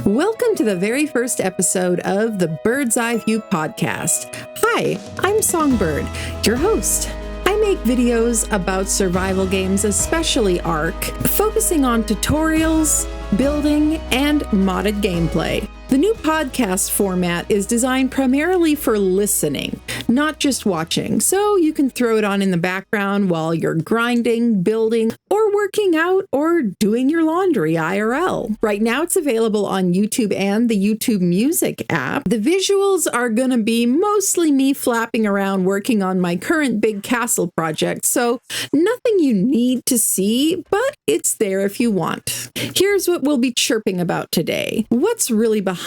Welcome to the very first episode of the Bird's Eye View podcast. Hi, I'm Songbird, your host. I make videos about survival games, especially Ark, focusing on tutorials, building, and modded gameplay. The new podcast format is designed primarily for listening, not just watching, so you can throw it on in the background while you're grinding, building, or working out, or doing your laundry IRL. Right now it's available on YouTube and the YouTube Music app. The visuals are going to be mostly me flapping around working on my current big castle project, so nothing you need to see, but it's there if you want. Here's what we'll be chirping about today. What's really behind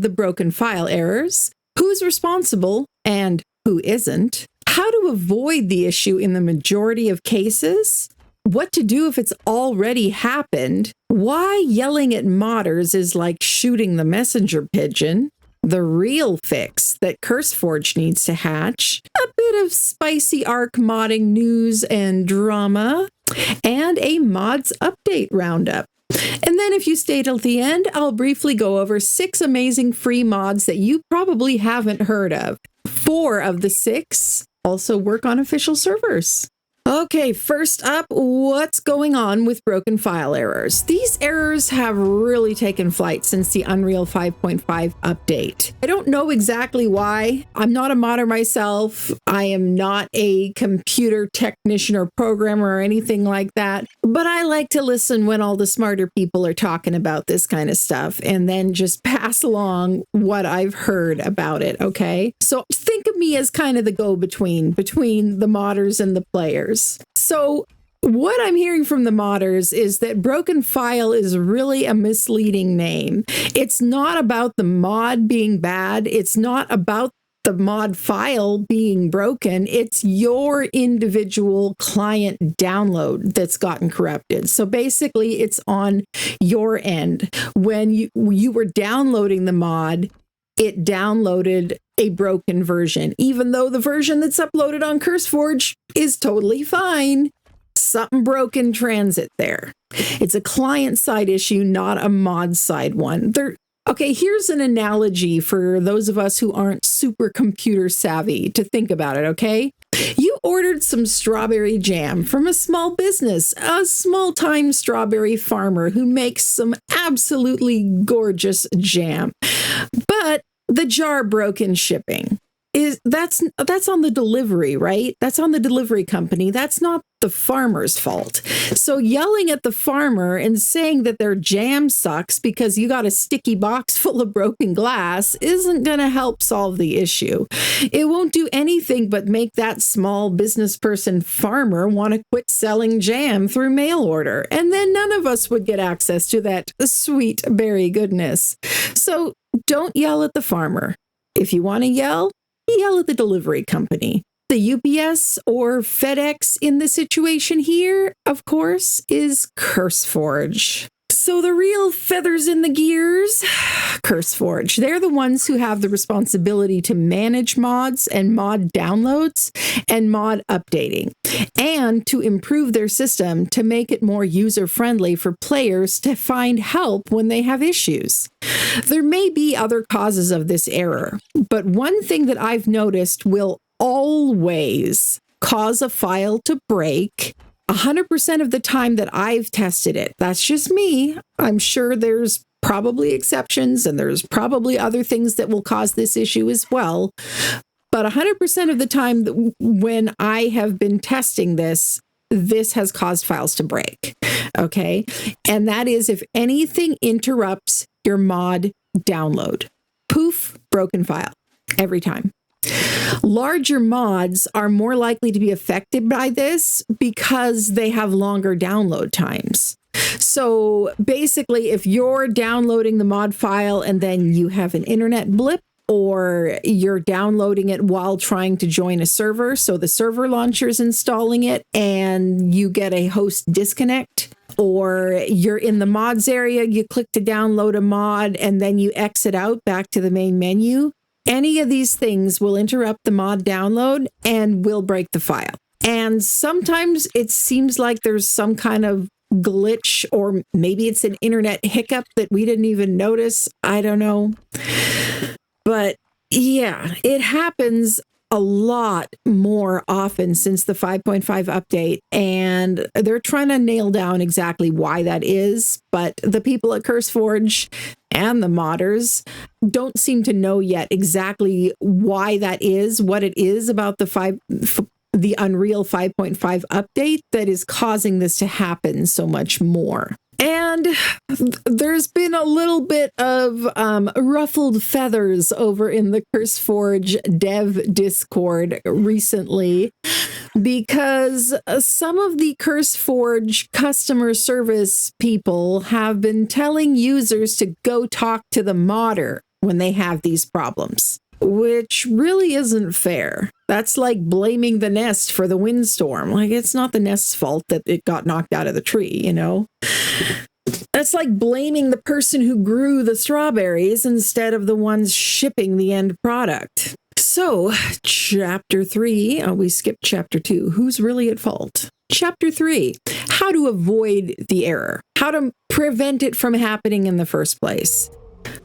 the broken file errors? Who's responsible and who isn't? How to avoid the issue in the majority of cases? What to do if it's already happened? Why yelling at modders is like shooting the messenger pigeon? The real fix that Curseforge needs to hatch, a bit of spicy Ark modding news and drama, and a mods update roundup. And then if you stay till the end, I'll briefly go over 6 amazing free mods that you probably haven't heard of. 4 of the 6 also work on official servers. Okay, first up, what's going on with broken file errors? These errors have really taken flight since the Unreal 5.5 update. I don't know exactly why. I'm not a modder myself. I am not a computer technician or programmer or anything like that, but I like to listen when all the smarter people are talking about this kind of stuff and then just pass along what I've heard about it, okay? So think of me as kind of the go-between between the modders and the players. So what I'm hearing from the modders is that broken file is really a misleading name. It's not about the mod being bad. It's not about the mod file being broken. It's your individual client download that's gotten corrupted. So basically it's on your end. When you were downloading the mod, it downloaded a broken version, even though the version that's uploaded on Curseforge is totally fine. Something broke in transit there. It's a client-side issue, not a mod-side one. Okay, here's an analogy for those of us who aren't super computer savvy to think about it, okay? You ordered some strawberry jam from a small business, a small-time strawberry farmer who makes some absolutely gorgeous jam. But the jar broke in shipping. That's on the delivery, right? That's on the delivery company. That's not the farmer's fault. So yelling at the farmer and saying that their jam sucks because you got a sticky box full of broken glass isn't going to help solve the issue. It won't do anything but make that small business person farmer want to quit selling jam through mail order. And then none of us would get access to that sweet berry goodness. So don't yell at the farmer. If you want to yell at the delivery company. The UPS or FedEx in the situation here, of course, is Curseforge. So the real feathers in the gears, Curseforge. They're the ones who have the responsibility to manage mods and mod downloads and mod updating, and to improve their system to make it more user-friendly for players to find help when they have issues. There may be other causes of this error, but one thing that I've noticed will always cause a file to break 100% of the time that I've tested it. That's just me. I'm sure there's probably exceptions and there's probably other things that will cause this issue as well. But 100% of the time when I have been testing this has caused files to break. Okay. And that is if anything interrupts your mod download. Poof, broken file every time. Larger mods are more likely to be affected by this because they have longer download times. So basically, if you're downloading the mod file and then you have an internet blip, or you're downloading it while trying to join a server, so the server launcher is installing it and you get a host disconnect, or you're in the mods area, you click to download a mod and then you exit out back to the main menu, any of these things will interrupt the mod download and will break the file. And sometimes it seems like there's some kind of glitch, or maybe it's an internet hiccup that we didn't even notice. I don't know. But yeah, it happens a lot more often since the 5.5 update, and they're trying to nail down exactly why that is. But the people at Curseforge and the modders don't seem to know yet exactly why that is, what it is about the Unreal 5.5 update that is causing this to happen so much more. And there's been a little bit of ruffled feathers over in the Curseforge dev Discord recently, because some of the Curseforge customer service people have been telling users to go talk to the modder when they have these problems, which really isn't fair. That's like blaming the nest for the windstorm. Like, it's not the nest's fault that it got knocked out of the tree, you know? That's like blaming the person who grew the strawberries instead of the ones shipping the end product. So, chapter 3, we skipped chapter 2. Who's really at fault? Chapter 3, how to avoid the error, how to prevent it from happening in the first place.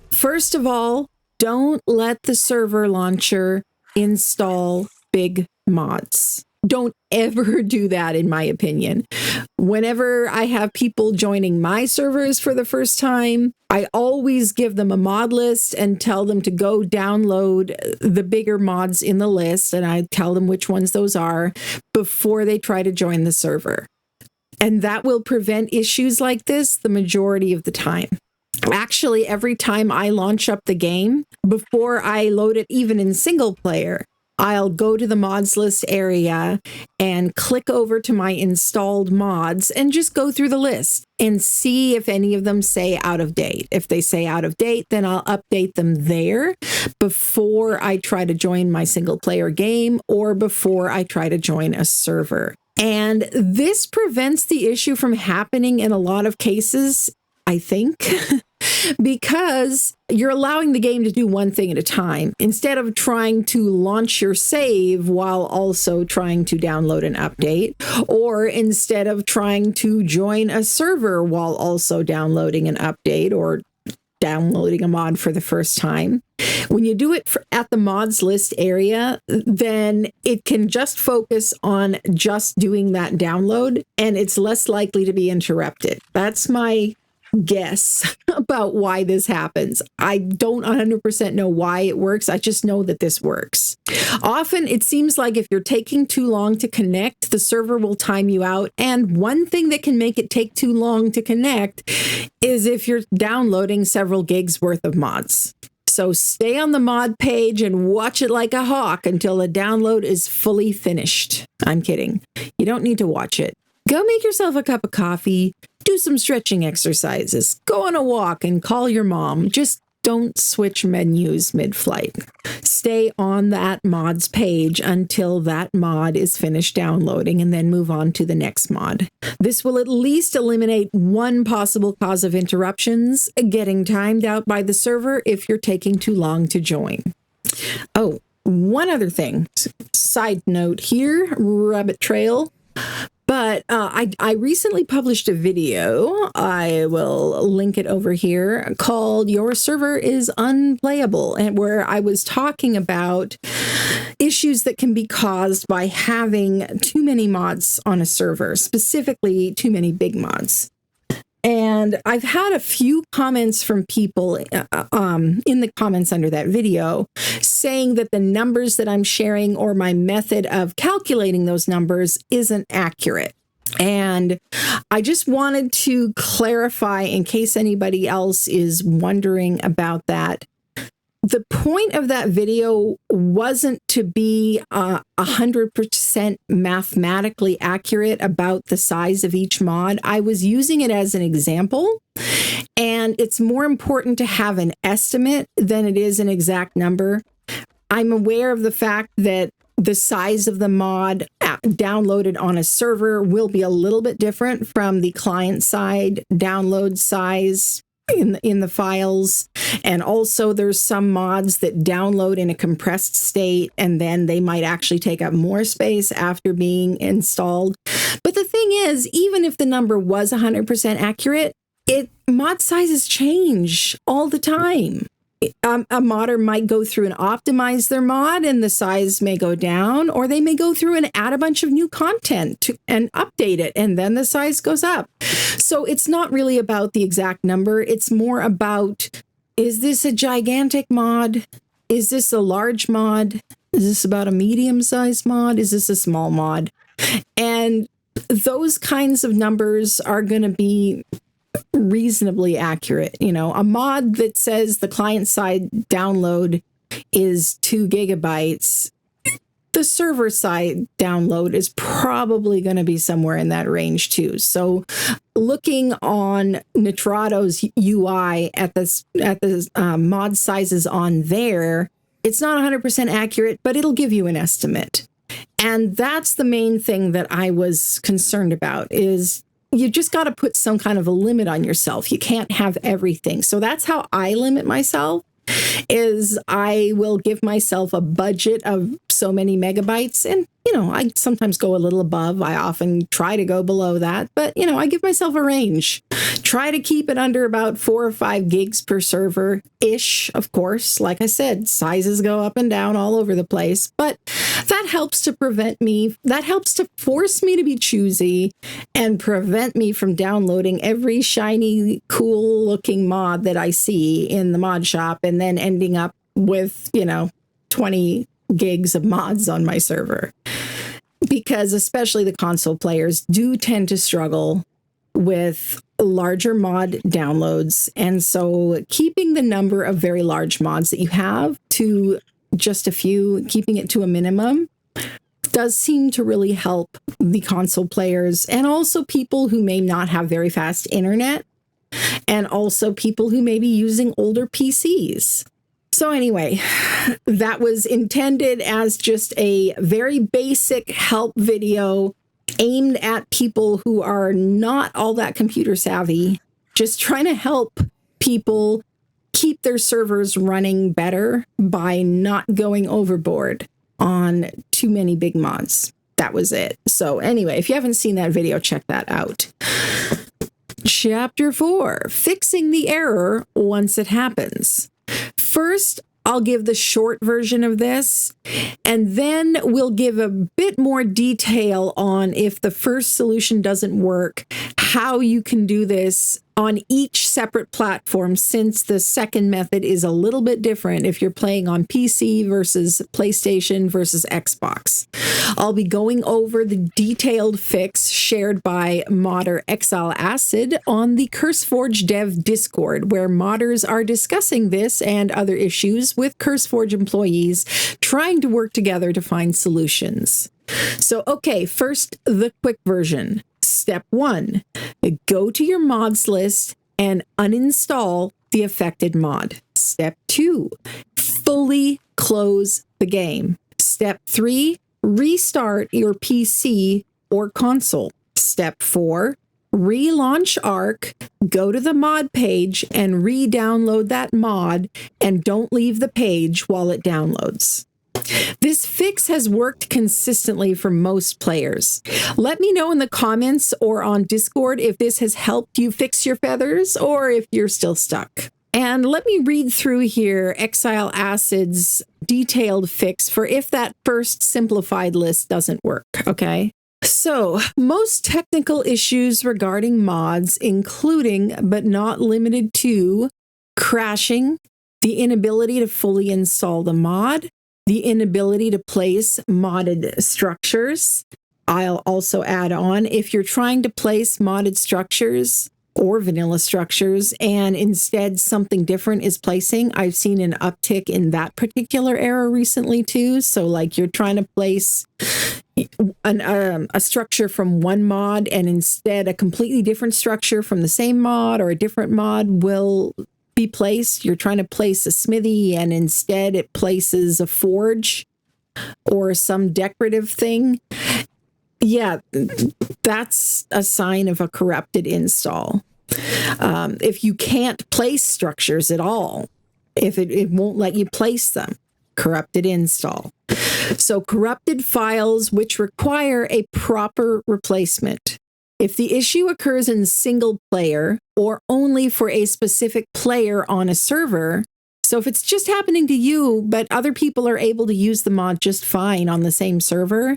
First of all, don't let the server launcher install big mods. Don't ever do that, in my opinion. Whenever I have people joining my servers for the first time, I always give them a mod list and tell them to go download the bigger mods in the list, and I tell them which ones those are before they try to join the server. And that will prevent issues like this the majority of the time. Actually, every time I launch up the game, before I load it even in single player, I'll go to the mods list area and click over to my installed mods and just go through the list and see if any of them say out of date. If they say out of date, then I'll update them there before I try to join my single player game or before I try to join a server. And this prevents the issue from happening in a lot of cases, I think, because you're allowing the game to do one thing at a time instead of trying to launch your save while also trying to download an update, or instead of trying to join a server while also downloading an update or downloading a mod for the first time. When you do it at the mods list area, then it can just focus on just doing that download, and it's less likely to be interrupted. That's my guess about why this happens. I don't 100% know why it works. I just know that this works. Often it seems like if you're taking too long to connect, the server will time you out. And one thing that can make it take too long to connect is if you're downloading several gigs worth of mods. So stay on the mod page and watch it like a hawk until the download is fully finished. I'm kidding. You don't need to watch it. Go make yourself a cup of coffee, do some stretching exercises, go on a walk and call your mom. Just don't switch menus mid-flight. Stay on that mod's page until that mod is finished downloading and then move on to the next mod. This will at least eliminate one possible cause of interruptions, getting timed out by the server if you're taking too long to join. Oh, one other thing. Side note here, rabbit trail. But I recently published a video, I will link it over here, called Your Server is Unplayable, and where I was talking about issues that can be caused by having too many mods on a server, specifically too many big mods. And I've had a few comments from people in the comments under that video saying that the numbers that I'm sharing or my method of calculating those numbers isn't accurate. And I just wanted to clarify in case anybody else is wondering about that. The point of that video wasn't to be 100% mathematically accurate about the size of each mod. I was using it as an example, and it's more important to have an estimate than it is an exact number. I'm aware of the fact that the size of the mod downloaded on a server will be a little bit different from the client side download size in the files. And also there's some mods that download in a compressed state, and then they might actually take up more space after being installed. But the thing is, even if the number was 100% accurate, mod sizes change all the time. A modder might go through and optimize their mod, and the size may go down, or they may go through and add a bunch of new content and update it, and then the size goes up. So it's not really about the exact number. It's more about, is this a gigantic mod? Is this a large mod? Is this about a medium-sized mod? Is this a small mod? And those kinds of numbers are going to be reasonably accurate. You know, a mod that says the client side download is 2 gigabytes, the server side download is probably going to be somewhere in that range too. So looking on Nitrado's UI at the mod sizes on there, it's not 100% accurate, but it'll give you an estimate. And that's the main thing that I was concerned about, is you just got to put some kind of a limit on yourself. You can't have everything. So that's how I limit myself, is I will give myself a budget of so many megabytes. And, you know, I sometimes go a little above. I often try to go below that. But, you know, I give myself a range. Try to keep it under about 4 or 5 gigs per server-ish, of course. Like I said, sizes go up and down all over the place. But that helps to force me to be choosy and prevent me from downloading every shiny, cool-looking mod that I see in the mod shop and then ending up with, 20 gigs of mods on my server. Because especially the console players do tend to struggle with larger mod downloads. And so keeping the number of very large mods that you have to just a few, keeping it to a minimum, does seem to really help the console players, and also people who may not have very fast internet, and also people who may be using older PCs. So anyway, that was intended as just a very basic help video aimed at people who are not all that computer savvy, just trying to help people keep their servers running better by not going overboard on too many big mods. That was it. So anyway, if you haven't seen that video, check that out. Chapter 4, fixing the error once it happens. First, I'll give the short version of this, and then we'll give a bit more detail on if the first solution doesn't work, how you can do this on each separate platform, since the second method is a little bit different if you're playing on PC versus PlayStation versus Xbox. I'll be going over the detailed fix shared by modder Exile Acid on the Curseforge dev Discord, where modders are discussing this and other issues with Curseforge employees trying to work together to find solutions. So, okay, first, the quick version. Step 1, go to your mods list and uninstall the affected mod. Step 2, fully close the game. Step 3, restart your PC or console. Step 4, relaunch Ark, go to the mod page and re-download that mod, and don't leave the page while it downloads. This fix has worked consistently for most players. Let me know in the comments or on Discord if this has helped you fix your feathers or if you're still stuck. And let me read through here Exile Acid's detailed fix for if that first simplified list doesn't work, okay? So, most technical issues regarding mods, including but not limited to crashing, the inability to fully install the mod, the inability to place modded structures. I'll also add on, if you're trying to place modded structures or vanilla structures and instead something different is placing, I've seen an uptick in that particular error recently too. So like you're trying to place a structure from one mod and instead a completely different structure from the same mod or a different mod will be placed. You're trying to place a smithy and instead it places a forge or some decorative thing. Yeah, that's a sign of a corrupted install. If you can't place structures at all, if it won't let you place them, corrupted install. So corrupted files which require a proper replacement. If the issue occurs in single player or only for a specific player on a server, so if it's just happening to you, but other people are able to use the mod just fine on the same server,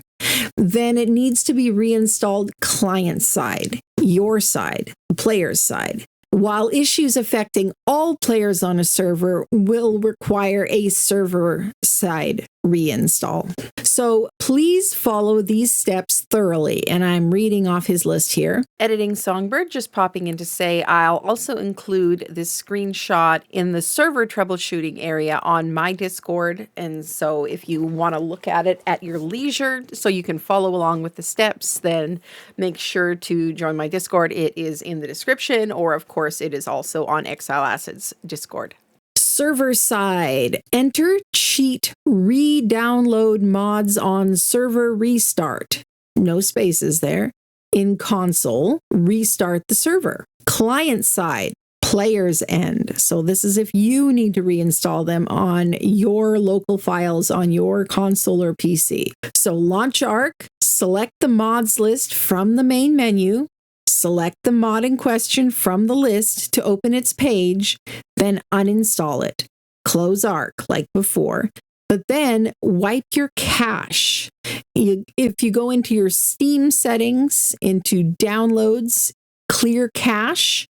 then it needs to be reinstalled client side, your side, the player's side. While issues affecting all players on a server will require a server side reinstall. So please follow these steps thoroughly. And I'm reading off his list here. Editing Songbird, just popping in to say I'll also include this screenshot in the server troubleshooting area on my Discord. And so if you want to look at it at your leisure so you can follow along with the steps, then make sure to join my Discord. It is in the description, or of course it is also on Exile Acid's Discord. Server side, enter cheat re-download mods on server restart. No spaces there. In console, restart the server. Client side, player's end. So this is if you need to reinstall them on your local files on your console or PC. So launch Ark, select the mods list from the main menu, select the mod in question from the list to open its page, then uninstall it. Close Ark like before, but then wipe your cache. If you go into your Steam settings, into downloads, clear cache,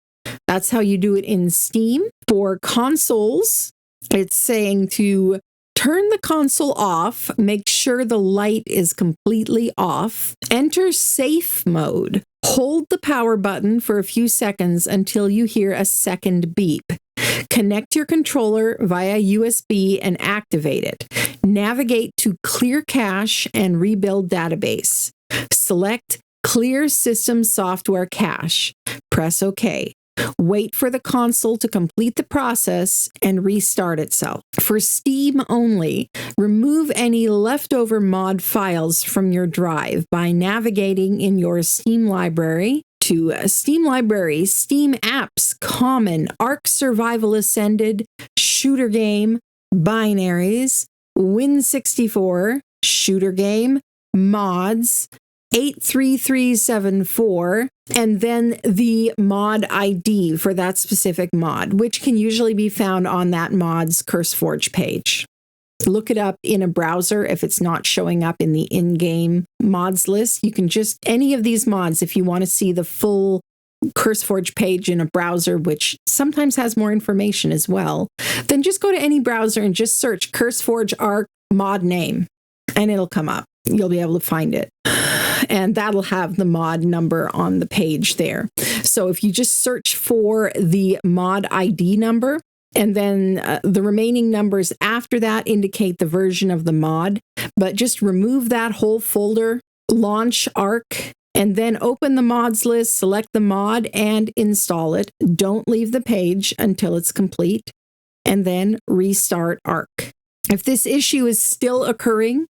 that's how you do it in Steam. For consoles, it's saying to turn the console off, make sure the light is completely off, enter safe mode. Hold the power button for a few seconds until you hear a second beep. Connect your controller via USB and activate it. Navigate to Clear Cache and Rebuild Database. Select Clear System Software Cache. Press OK. Wait for the console to complete the process and restart itself. For Steam only, remove any leftover mod files from your drive by navigating in your Steam library to Steam Library, Steam Apps, Common, Ark Survival Ascended, Shooter Game, Binaries, Win64, Shooter Game, Mods, 83374, and then the mod ID for that specific mod, which can usually be found on that mod's Curseforge page. Look it up in a browser if it's not showing up in the in-game mods list. You can just, any of these mods, if you want to see the full Curseforge page in a browser, which sometimes has more information as well, then just go to any browser and just search Curseforge Ark mod name, and it'll come up. You'll be able to find it. And that'll have the mod number on the page there. So if you just search for the mod ID number, and then the remaining numbers after that indicate the version of the mod, but just remove that whole folder, launch Ark, and then open the mods list, select the mod, and install it. Don't leave the page until it's complete, and then restart Ark. If this issue is still occurring,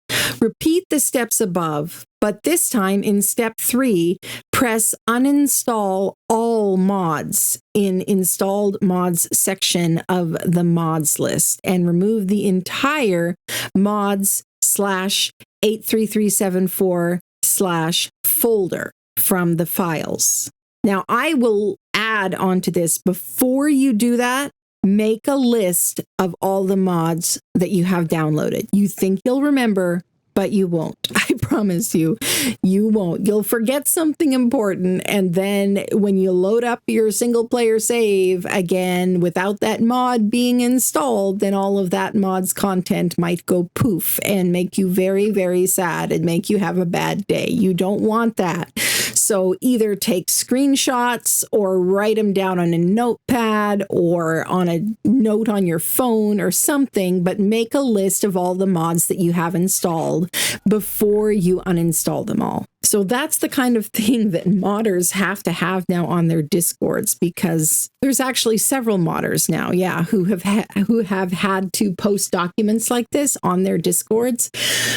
repeat the steps above, but this time in step 3, press uninstall all mods in installed mods section of the mods list and remove the entire mods/83374/folder from the files. Now I will add onto this, before you do that, make a list of all the mods that you have downloaded. You think you'll remember, but you won't. I promise you, you won't. You'll forget something important, and then when you load up your single player save again without that mod being installed, then all of that mod's content might go poof and make you very, very sad and make you have a bad day. You don't want that. So either take screenshots or write them down on a notepad or on a note on your phone or something, but make a list of all the mods that you have installed before you uninstall them all. So that's the kind of thing that modders have to have now on their Discords, because there's actually several modders now, who have had to post documents like this on their Discords,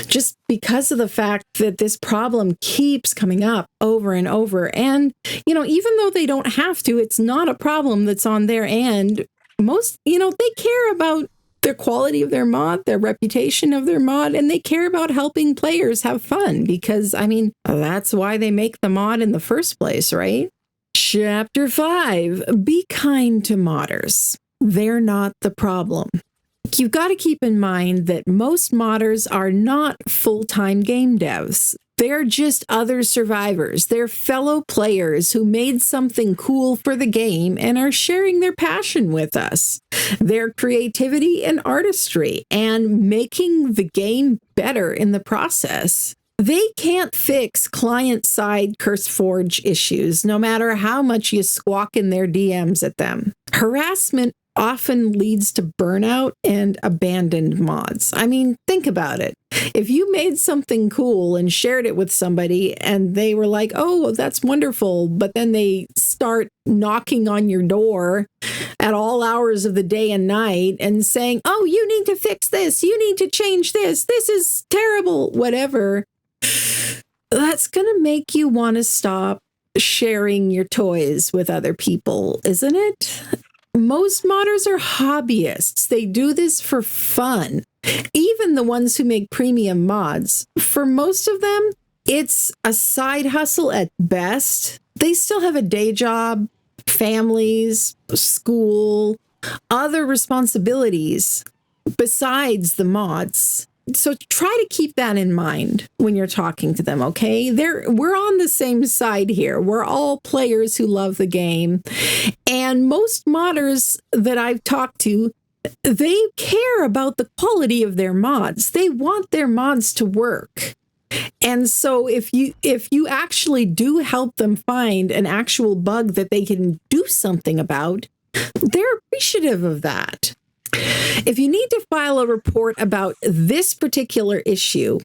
just because of the fact that this problem keeps coming up over and over. And, even though they don't have to, it's not a problem that's on their end. Most, they care about their quality of their mod, their reputation of their mod, and they care about helping players have fun, because, that's why they make the mod in the first place, right? Chapter 5, be kind to modders. They're not the problem. You've got to keep in mind that most modders are not full-time game devs. They're just other survivors. They're fellow players who made something cool for the game and are sharing their passion with us, their creativity and artistry, and making the game better in the process. They can't fix client-side Curseforge issues, no matter how much you squawk in their DMs at them. Harassment often leads to burnout and abandoned mods. Think about it. If you made something cool and shared it with somebody and they were like, oh, that's wonderful, but then they start knocking on your door at all hours of the day and night and saying, oh, you need to fix this, you need to change this is terrible, whatever, that's going to make you want to stop sharing your toys with other people, isn't it? Most modders are hobbyists. They do this for fun. Even the ones who make premium mods, for most of them, it's a side hustle at best. They still have a day job, families, school, other responsibilities besides the mods. So try to keep that in mind when you're talking to them, okay? We're on the same side here. We're all players who love the game. And most modders that I've talked to, they care about the quality of their mods. They want their mods to work. And so if you actually do help them find an actual bug that they can do something about, they're appreciative of that. If you need to file a report about this particular issue,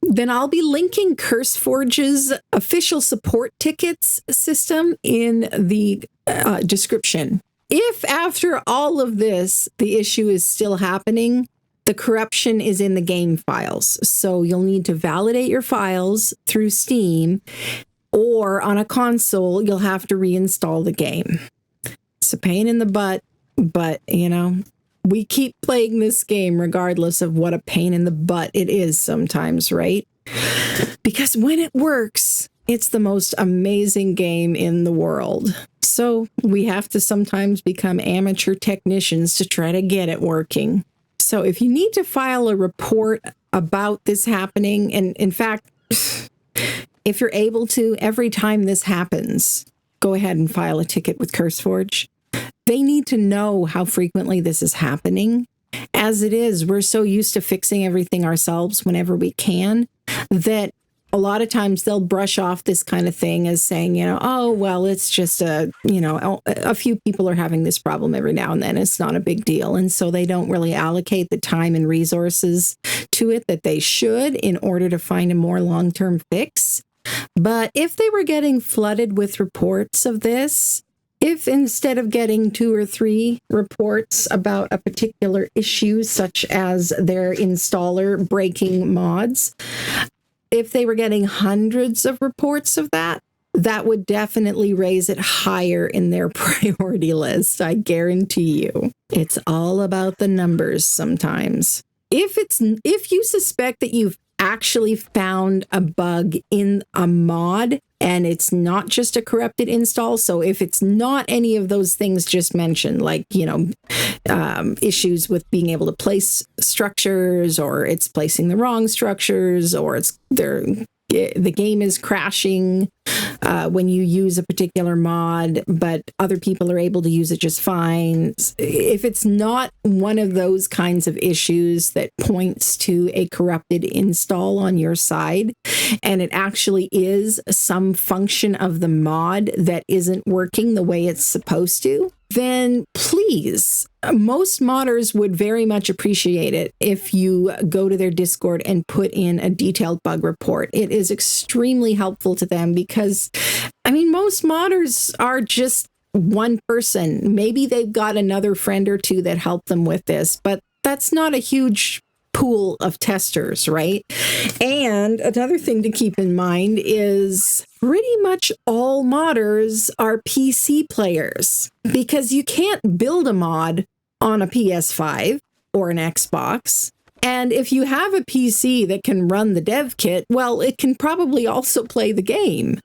then I'll be linking Curseforge's official support tickets system in the description. If after all of this, the issue is still happening, the corruption is in the game files. So you'll need to validate your files through Steam, or on a console, you'll have to reinstall the game. It's a pain in the butt, but we keep playing this game regardless of what a pain in the butt it is sometimes, right? Because when it works, it's the most amazing game in the world. So we have to sometimes become amateur technicians to try to get it working. So if you need to file a report about this happening, and in fact, if you're able to, every time this happens, go ahead and file a ticket with Curseforge. They need to know how frequently this is happening. As it is, we're so used to fixing everything ourselves whenever we can that a lot of times they'll brush off this kind of thing as saying, oh, well, it's just a few people are having this problem every now and then. It's not a big deal. And so they don't really allocate the time and resources to it that they should in order to find a more long-term fix. But if they were getting flooded with reports of this, if instead of getting 2 or 3 reports about a particular issue, such as their installer breaking mods, if they were getting hundreds of reports of that, that would definitely raise it higher in their priority list. I guarantee you. It's all about the numbers sometimes. If you suspect that you've actually found a bug in a mod and it's not just a corrupted install, so if it's not any of those things just mentioned, like, issues with being able to place structures, or it's placing the wrong structures, or the game is crashing when you use a particular mod, but other people are able to use it just fine. If it's not one of those kinds of issues that points to a corrupted install on your side, and it actually is some function of the mod that isn't working the way it's supposed to, then please, most modders would very much appreciate it if you go to their Discord and put in a detailed bug report. It is extremely helpful to them because, I mean, most modders are just one person. Maybe they've got another friend or two that help them with this, but that's not a huge pool of testers, right? And another thing to keep in mind is pretty much all modders are PC players, because you can't build a mod on a PS5 or an Xbox. And if you have a PC that can run the dev kit, well, it can probably also play the game.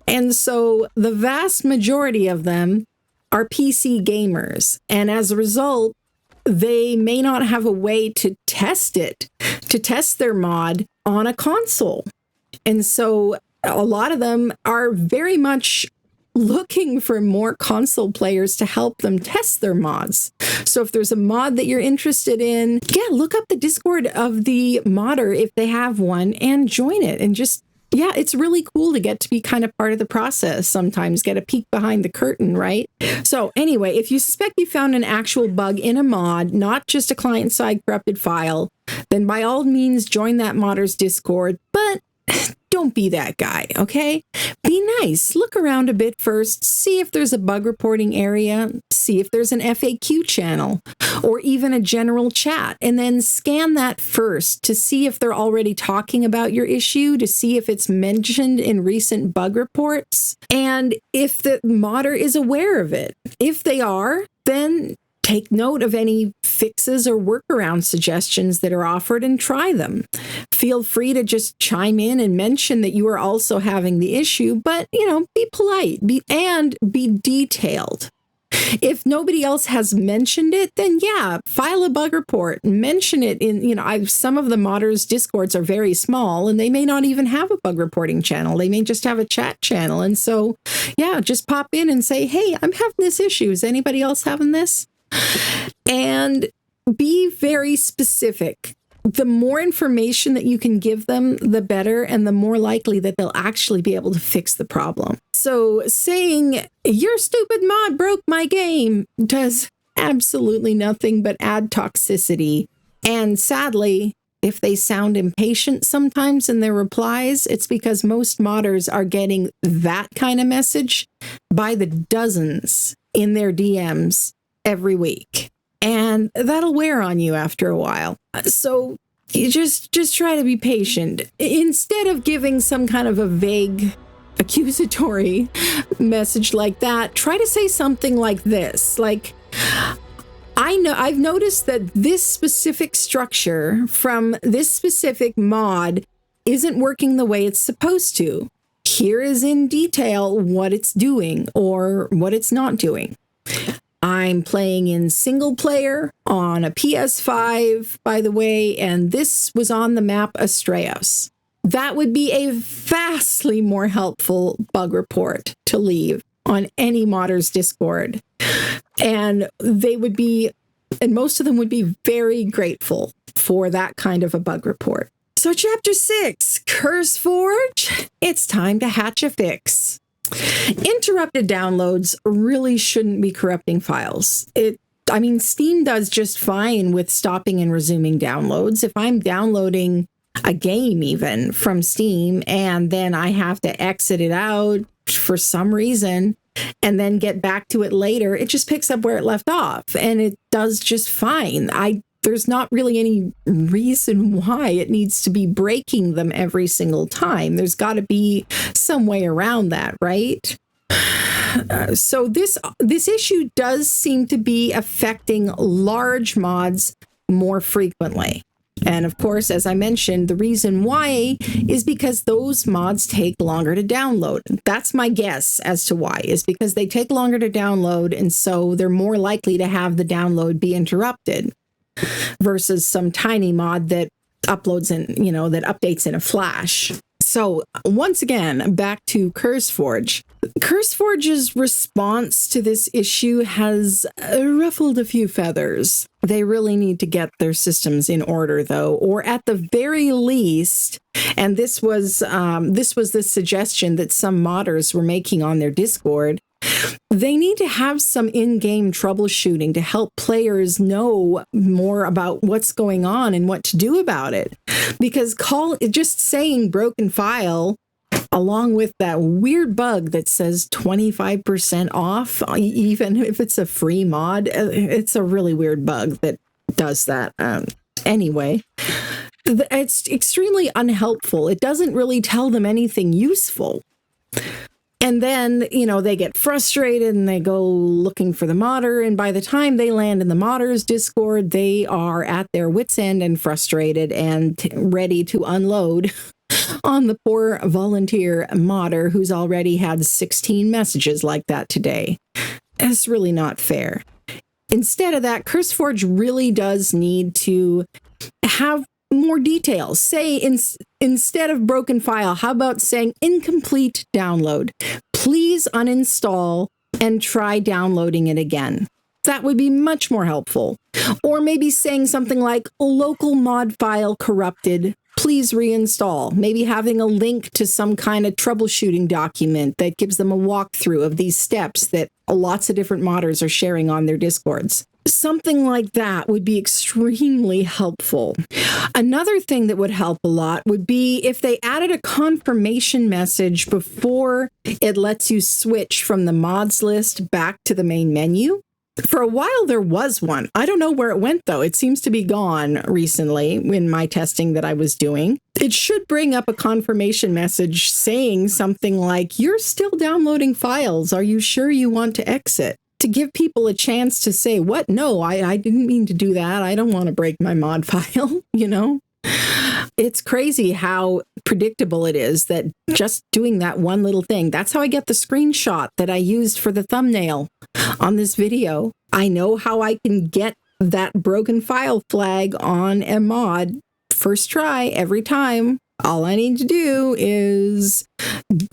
And so the vast majority of them are PC gamers. And as a result, they may not have a way to test their mod on a console. And so a lot of them are very much looking for more console players to help them test their mods. So if there's a mod that you're interested in, look up the Discord of the modder if they have one and join it. And just, it's really cool to get to be kind of part of the process sometimes, get a peek behind the curtain, right? So anyway, if you suspect you found an actual bug in a mod, not just a client-side corrupted file, then by all means join that modder's Discord, but don't be that guy, okay? Be nice. Look around a bit first. See if there's a bug reporting area. See if there's an FAQ channel or even a general chat. And then scan that first to see if they're already talking about your issue, to see if it's mentioned in recent bug reports, and if the modder is aware of it. If they are, then take note of any fixes or workaround suggestions that are offered and try them. Feel free to just chime in and mention that you are also having the issue, but, be polite and be detailed. If nobody else has mentioned it, then file a bug report and mention it in, some of the modders' Discords are very small and they may not even have a bug reporting channel. They may just have a chat channel. And so, just pop in and say, hey, I'm having this issue. Is anybody else having this? And be very specific. The more information that you can give them, the better, and the more likely that they'll actually be able to fix the problem. So saying, your stupid mod broke my game, does absolutely nothing but add toxicity. And sadly, if they sound impatient sometimes in their replies, it's because most modders are getting that kind of message by the dozens in their DMs every week. And that'll wear on you after a while. So you just try to be patient. Instead of giving some kind of a vague accusatory message like that, try to say something like this. Like, I've noticed that this specific structure from this specific mod isn't working the way it's supposed to. Here is in detail what it's doing or what it's not doing. I'm playing in single player on a PS5, by the way, and this was on the map Astraeus. That would be a vastly more helpful bug report to leave on any modder's Discord. And most of them would be very grateful for that kind of a bug report. So Chapter 6, Curseforge, it's time to hatch a fix. Interrupted downloads really shouldn't be corrupting files. Steam does just fine with stopping and resuming downloads. If I'm downloading a game even from Steam and then I have to exit it out for some reason and then get back to it later, it just picks up where it left off and it does just fine. There's not really any reason why it needs to be breaking them every single time. There's got to be some way around that, right? So this issue does seem to be affecting large mods more frequently. And of course, as I mentioned, the reason why is because those mods take longer to download. That's my guess as to why, is because they take longer to download, and so they're more likely to have the download be interrupted versus some tiny mod that uploads that updates in a flash. So once again, back to Curseforge. Curseforge's response to this issue has ruffled a few feathers. They really need to get their systems in order, though, or at the very least, and this was the suggestion that some modders were making on their Discord, They need to have some in-game troubleshooting to help players know more about what's going on and what to do about it. Because just saying broken file along with that weird bug that says 25% off, even if it's a free mod, it's a really weird bug that does that. Anyway, it's extremely unhelpful. It doesn't really tell them anything useful. And then, they get frustrated and they go looking for the modder. And by the time they land in the modder's Discord, they are at their wits' end and frustrated and ready to unload on the poor volunteer modder who's already had 16 messages like that today. It's really not fair. Instead of that, Curseforge really does need to have more details. Say instead of broken file, how about saying incomplete download? Please uninstall and try downloading it again. That would be much more helpful. Or maybe saying something like local mod file corrupted. Please reinstall. Maybe having a link to some kind of troubleshooting document that gives them a walkthrough of these steps that lots of different modders are sharing on their Discords. Something like that would be extremely helpful. Another thing that would help a lot would be if they added a confirmation message before it lets you switch from the mods list back to the main menu. For a while, there was one. I don't know where it went, though. It seems to be gone recently in my testing that I was doing. It should bring up a confirmation message saying something like, you're still downloading files. Are you sure you want to exit? To give people a chance to say, what? No, I didn't mean to do that. I don't want to break my mod file, It's crazy how predictable it is that just doing that one little thing. That's how I get the screenshot that I used for the thumbnail on this video. I know how I can get that broken file flag on a mod first try every time. All I need to do is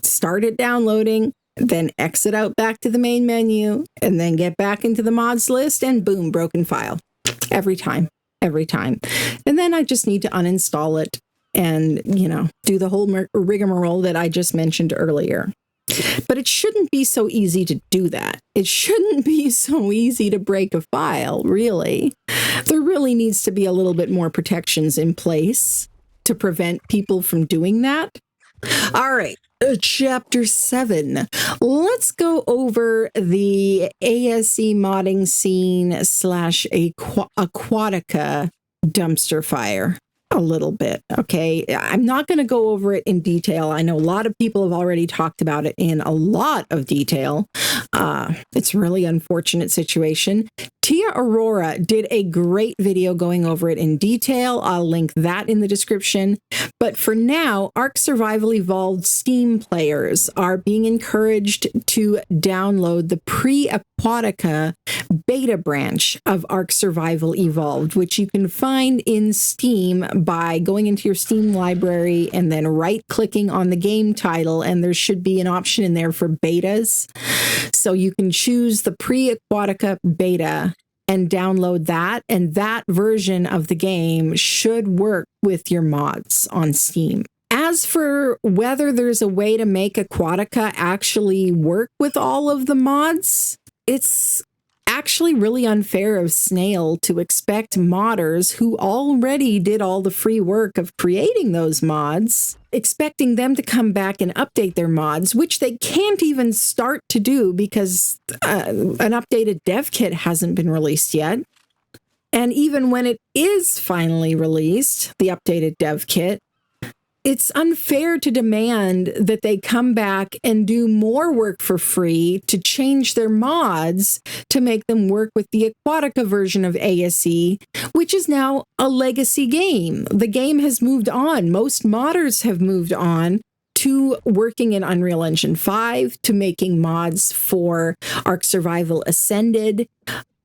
start it downloading, then exit out back to the main menu, and then get back into the mods list, and boom, broken file. Every time. And then I just need to uninstall it and, do the whole rigmarole that I just mentioned earlier. But it shouldn't be so easy to do that. It shouldn't be so easy to break a file, really. There really needs to be a little bit more protections in place to prevent people from doing that. All right. Chapter 7. Let's go over the ASE modding scene / Aquatica dumpster fire a little bit. Okay. I'm not going to go over it in detail. I know a lot of people have already talked about it in a lot of detail. It's a really unfortunate situation. Tia Aurora did a great video going over it in detail. I'll link that in the description. But for now, Ark Survival Evolved Steam players are being encouraged to download the pre-Aquatica beta branch of Ark Survival Evolved, which you can find in Steam by going into your Steam library and then right-clicking on the game title, and there should be an option in there for betas. So you can choose the pre-Aquatica beta and download that, and that version of the game should work with your mods on Steam. As for whether there's a way to make Aquatica actually work with all of the mods, it's actually really unfair of Snail to expect modders who already did all the free work of creating those mods, expecting them to come back and update their mods, which they can't even start to do because an updated dev kit hasn't been released yet. And even when it is finally released, the updated dev kit, it's unfair to demand that they come back and do more work for free to change their mods to make them work with the Aquatica version of ASE, which is now a legacy game. The game has moved on. Most modders have moved on to working in Unreal Engine 5, to making mods for Ark Survival Ascended.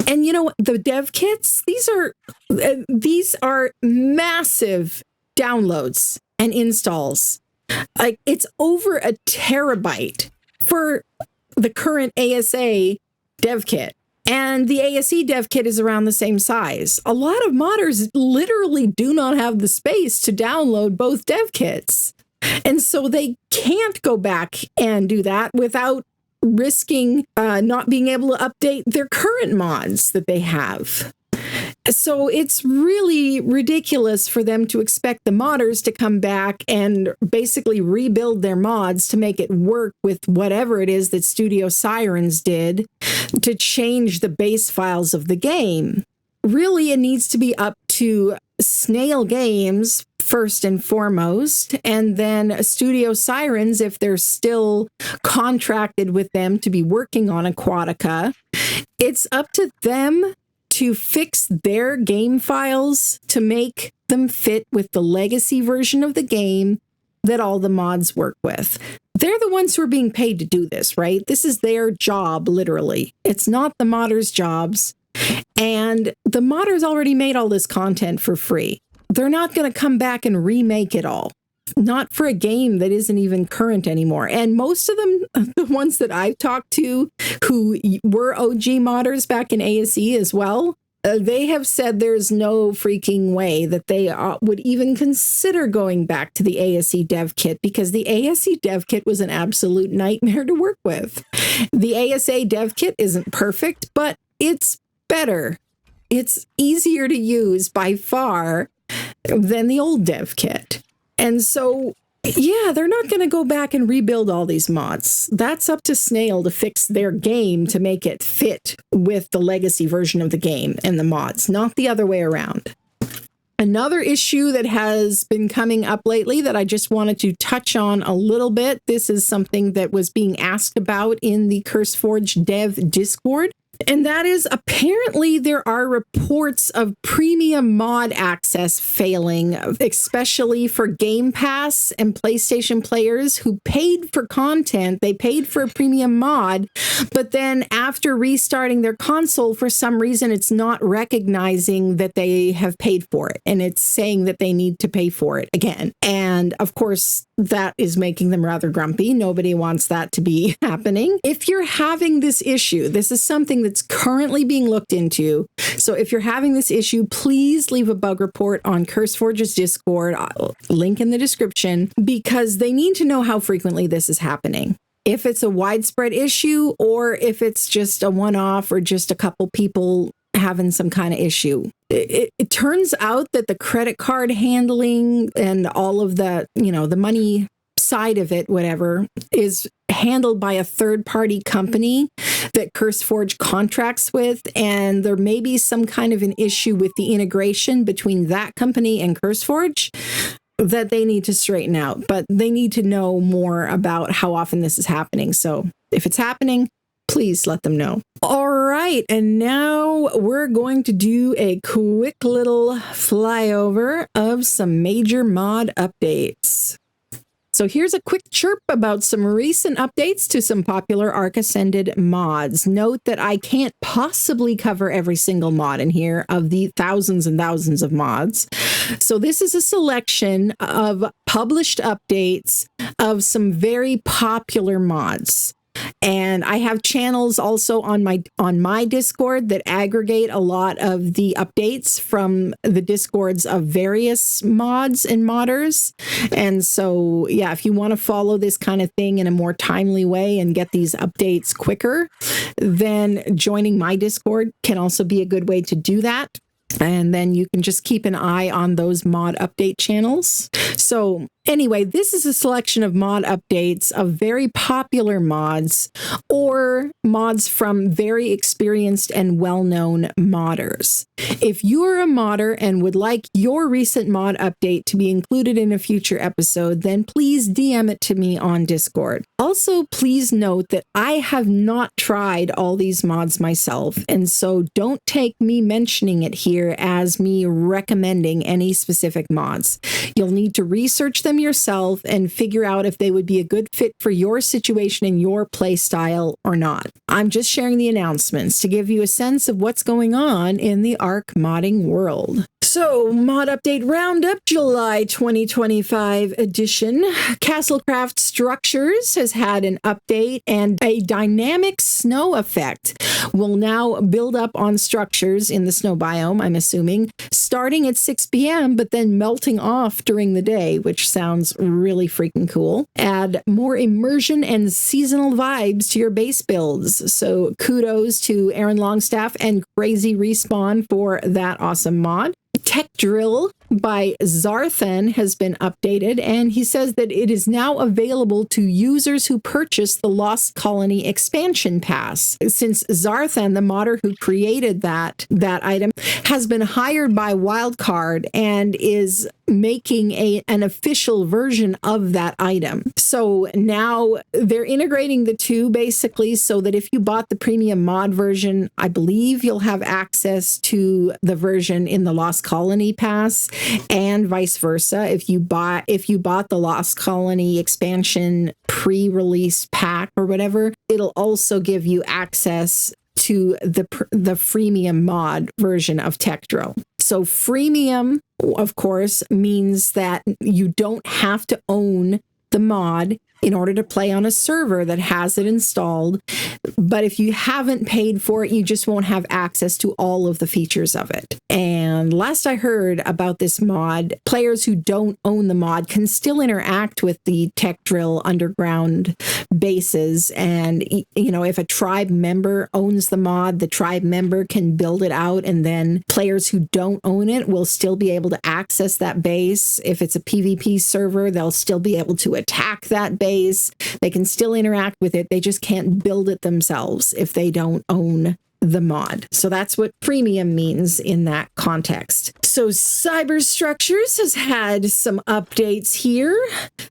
And the dev kits, these are massive downloads and installs. Like, it's over a terabyte for the current ASA dev kit. And the ASE dev kit is around the same size. A lot of modders literally do not have the space to download both dev kits. And so they can't go back and do that without risking not being able to update their current mods that they have. So it's really ridiculous for them to expect the modders to come back and basically rebuild their mods to make it work with whatever it is that Studio Sirens did to change the base files of the game. Really, it needs to be up to Snail Games first and foremost, and then Studio Sirens, if they're still contracted with them to be working on Aquatica, it's up to them to fix their game files to make them fit with the legacy version of the game that all the mods work with. They're the ones who are being paid to do this, right? This is their job, literally. It's not the modders' jobs. And the modders already made all this content for free. They're not going to come back and remake it all. Not for a game that isn't even current anymore. And most of them, the ones that I've talked to who were OG modders back in ASE as well, they have said there's no freaking way that they would even consider going back to the ASE dev kit, because the ASE dev kit was an absolute nightmare to work with. The ASA dev kit isn't perfect, but it's better. It's easier to use by far than the old dev kit. And so, yeah, they're not going to go back and rebuild all these mods. That's up to Snail to fix their game to make it fit with the legacy version of the game and the mods, not the other way around. Another issue that has been coming up lately that I just wanted to touch on a little bit. This is something that was being asked about in the Curseforge dev Discord. And that is, apparently there are reports of premium mod access failing, especially for GamePass and PlayStation players who paid for content. They paid for a premium mod, but then after restarting their console, for some reason, it's not recognizing that they have paid for it. And it's saying that they need to pay for it again. And of course, that is making them rather grumpy. Nobody wants that to be happening. If you're having this issue, this is something that's currently being looked into. So if you're having this issue, please leave a bug report on Curseforge's Discord, link in the description, because they need to know how frequently this is happening. If it's a widespread issue or if it's just a one-off or just a couple people having some kind of issue. It turns out that the credit card handling and all of the, the money side of it, whatever, is handled by a third-party company that Curseforge contracts with, and there may be some kind of an issue with the integration between that company and Curseforge that they need to straighten out, but they need to know more about how often this is happening. So if it's happening, please let them know. All right, and now we're going to do a quick little flyover of some major mod updates. So here's a quick chirp about some recent updates to some popular Ark Ascended mods. Note that I can't possibly cover every single mod in here of the thousands and thousands of mods. So this is a selection of published updates of some very popular mods. And I have channels also on my Discord that aggregate a lot of the updates from the Discords of various mods and modders. And so, yeah, if you want to follow this kind of thing in a more timely way and get these updates quicker, then joining my Discord can also be a good way to do that. And then you can just keep an eye on those mod update channels. So anyway, this is a selection of mod updates of very popular mods or mods from very experienced and well-known modders. If you're a modder and would like your recent mod update to be included in a future episode, then please DM it to me on Discord. Also, please note that I have not tried all these mods myself, and so don't take me mentioning it here as me recommending any specific mods. You'll need to research them yourself and figure out if they would be a good fit for your situation and your play style or not. I'm just sharing the announcements to give you a sense of what's going on in the Ark modding world. So, mod update Roundup, July 2025 edition. Castlecraft Structures has had an update and a dynamic snow effect will now build up on structures in the snow biome, I'm assuming, starting at 6 p.m., but then melting off during the day, which sounds really freaking cool. Add more immersion and seasonal vibes to your base builds. So kudos to Aaron Longstaff and Crazy Respawn for that awesome mod. Tech Drill by Zarthan has been updated, and he says that it is now available to users who purchase the Lost Colony expansion pass. Since Zarthan, the modder who created that item, has been hired by Wildcard and is making an official version of that item. So now they're integrating the two basically, so that if you bought the premium mod version, I believe you'll have access to the version in the Lost Colony pass, and vice versa. If you bought the Lost Colony expansion pre-release pack or whatever, it'll also give you access to the freemium mod version of Tech Drill. So freemium, of course, means that you don't have to own the mod in order to play on a server that has it installed. But if you haven't paid for it, you just won't have access to all of the features of it. And last I heard about this mod, players who don't own the mod can still interact with the Tech Drill underground bases. And, you know, if a tribe member owns the mod, the tribe member can build it out, and then players who don't own it will still be able to access that base. If it's a PvP server, they'll still be able to attack that base. They can still interact with it. They just can't build it themselves if they don't own the mod. So that's what freemium means in that context. So Cyberstructures has had some updates here.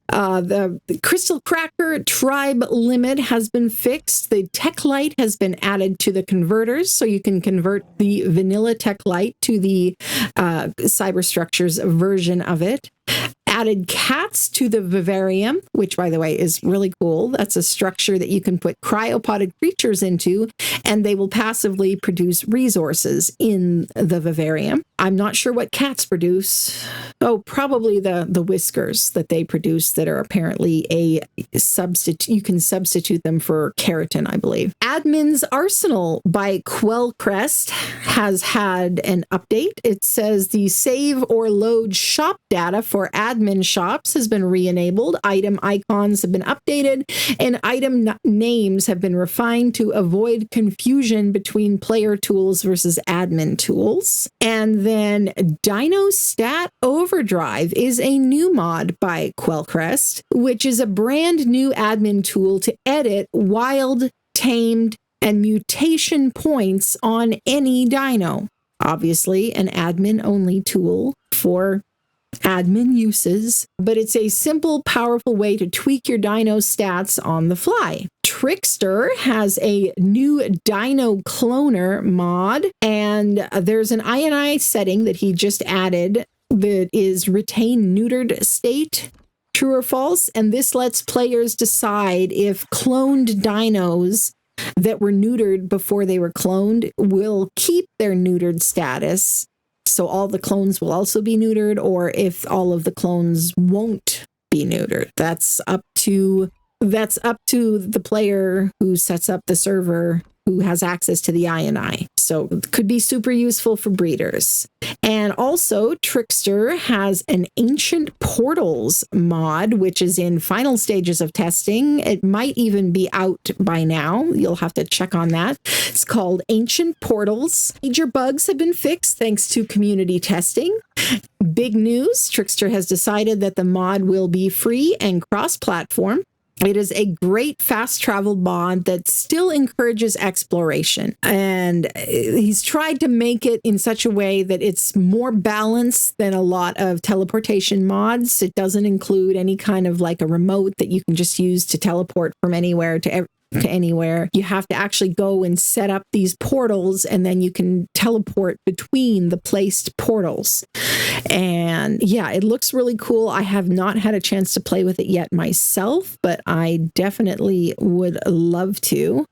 The Crystal Cracker tribe limit has been fixed. The Tech Light has been added to the converters, so you can convert the vanilla Tech Light to the Cyberstructures version of it. Added cats to the vivarium, which, by the way, is really cool. That's a structure that you can put cryopoded creatures into, and they will passively produce resources in the vivarium. I'm not sure what cats produce. Oh, probably the whiskers that they produce that are apparently a substitute. You can substitute them for keratin, I believe. Admin's Arsenal by Quellcrest has had an update. It says the save or load shop data for admin shops has been re-enabled. Item icons have been updated, and item names have been refined to avoid confusion between player tools versus admin tools. And then Dino Stat Overdrive is a new mod by Quellcrest, which is a brand new admin tool to edit wild, tamed, and mutation points on any dino. Obviously, an admin-only tool for admin uses, but it's a simple, powerful way to tweak your dino stats on the fly. Trickster has a new dino cloner mod, and there's an INI setting that he just added that is retain neutered state, true or false, and this lets players decide if cloned dinos that were neutered before they were cloned will keep their neutered status. So all the clones will also be neutered, or if all of the clones won't be neutered. That's up to the player who sets up the server, who has access to the INI. So it could be super useful for breeders. And also, Trickster has an Ancient Portals mod, which is in final stages of testing. It might even be out by now. You'll have to check on that. It's called Ancient Portals. Major bugs have been fixed thanks to community testing. Big news, Trickster has decided that the mod will be free and cross-platform. It is a great fast travel mod that still encourages exploration. And he's tried to make it in such a way that it's more balanced than a lot of teleportation mods. It doesn't include any kind of like a remote that you can just use to teleport from anywhere to anywhere. You have to actually go and set up these portals, and then you can teleport between the placed portals. And yeah, it looks really cool. I have not had a chance to play with it yet myself, but I definitely would love to.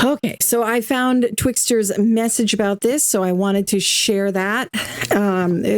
Okay, so I found Twixter's message about this, so I wanted to share that.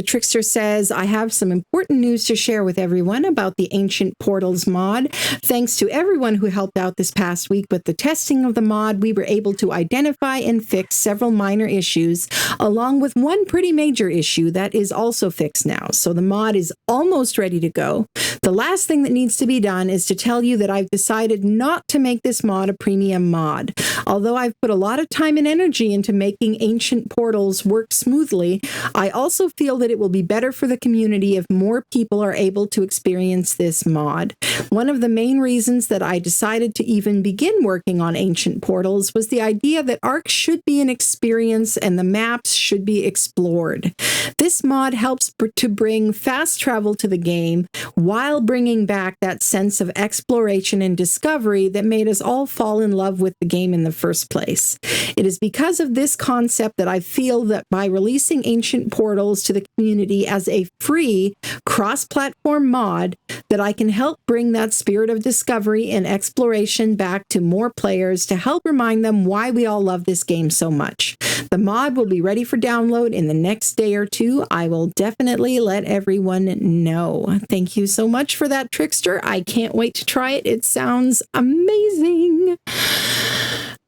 Trickster says, I have some important news to share with everyone about the Ancient Portals mod. Thanks to everyone who helped out this past week with the testing of the mod, we were able to identify and fix several minor issues, along with one pretty major issue that is also fixed now. So the mod is almost ready to go. The last thing that needs to be done is to tell you that I've decided not to make this mod a premium mod. Although I've put a lot of time and energy into making Ancient Portals work smoothly, I also feel that it will be better for the community if more people are able to experience this mod. One of the main reasons that I decided to even begin working on Ancient Portals was the idea that Ark should be an experience and the maps should be explored. This mod helps to bring fast travel to the game while bringing back that sense of exploration and discovery that made us all fall in love with the game in the first place. It is because of this concept that I feel that by releasing Ancient Portals to the community as a free cross-platform mod, that I can help bring that spirit of discovery and exploration back to more players to help remind them why we all love this game so much. The mod will be ready for download in the next day or two. I will definitely let everyone know. Thank you so much for that, Trickster. I can't wait to try it. It sounds amazing.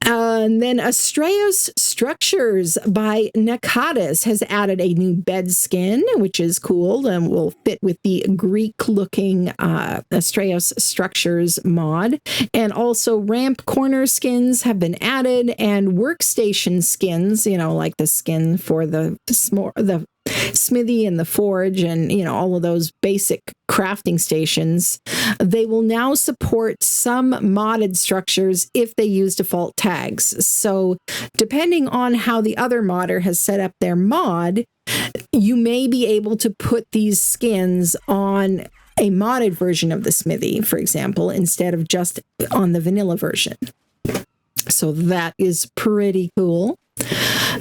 And then Astraeus Structures by Nakatis has added a new bed skin, which is cool and will fit with the Greek-looking Astraeus Structures mod. And also ramp corner skins have been added, and workstation skins, like the skin for the smithy and the forge and all of those basic crafting stations. They will now support some modded structures if they use default tags. So depending on how the other modder has set up their mod, you may be able to put these skins on a modded version of the smithy, for example, instead of just on the vanilla version. So that is pretty cool.